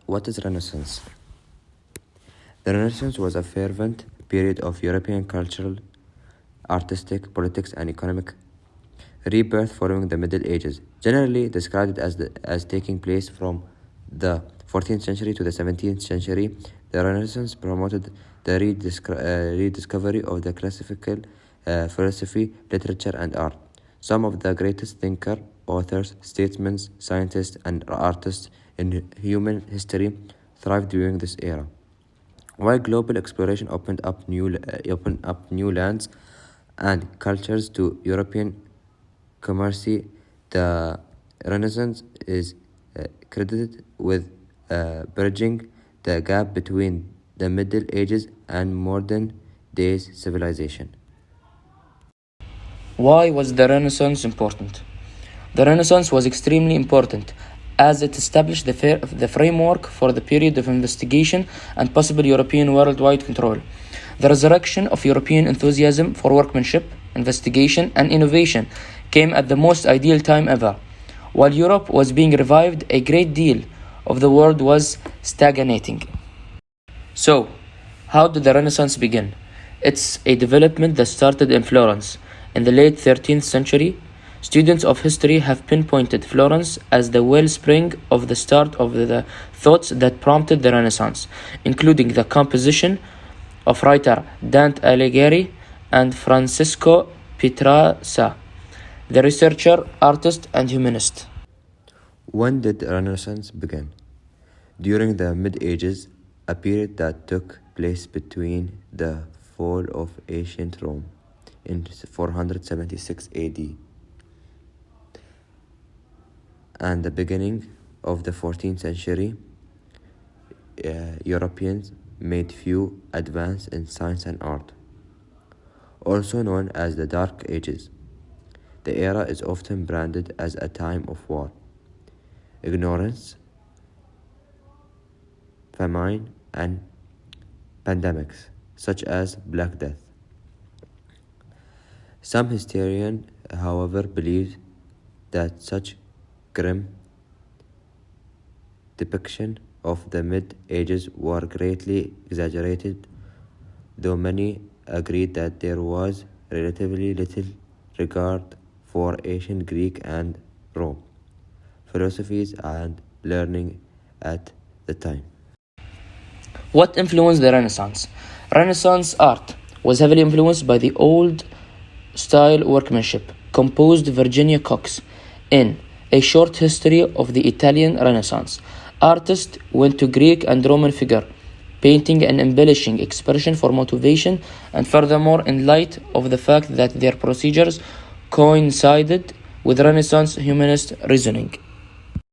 What is Renaissance? The Renaissance was a fervent period of European cultural, artistic, politics, and economic rebirth following the Middle Ages, generally described as taking place from the 14th century to the 17th century. The Renaissance promoted the rediscovery of the classical philosophy, literature, and art. Some of the greatest thinkers, authors, statesmen, scientists, and artists in human history thrived during this era. While global exploration opened up new lands and cultures to European commerce, the Renaissance is credited with bridging the gap between the Middle Ages and modern days civilization. Why was the Renaissance important? The Renaissance was extremely important as it established the framework for the period of investigation and possible European worldwide control. The resurrection of European enthusiasm for workmanship, investigation, and innovation came at the most ideal time ever. While Europe was being revived, a great deal of the world was stagnating. So, how did the Renaissance begin? It's a development that started in Florence. In the late 13th century, students of history have pinpointed Florence as the wellspring of the start of the thoughts that prompted the Renaissance, including the composition of writer Dante Alighieri and Francesco Pietrasca, the researcher, artist, and humanist. When did the Renaissance begin? During the Middle Ages, a period that took place between the fall of ancient Rome in 476 AD and the beginning of the 14th century. Europeans made few advances in science and art, also known as the Dark Ages. The era is often branded as a time of war, ignorance, famine, and pandemics, such as Black Death. Some historians, however, believe that such grim depiction of the Mid-Ages were greatly exaggerated, though many agreed that there was relatively little regard for ancient Greek and Rome philosophies and learning at the time. What influenced the Renaissance? Renaissance art was heavily influenced by the old style workmanship, composed Virginia Cox in A Short History of the Italian Renaissance. Artists went to Greek and Roman figure, painting and embellishing expression for motivation, and furthermore, in light of the fact that their procedures coincided with Renaissance humanist reasoning.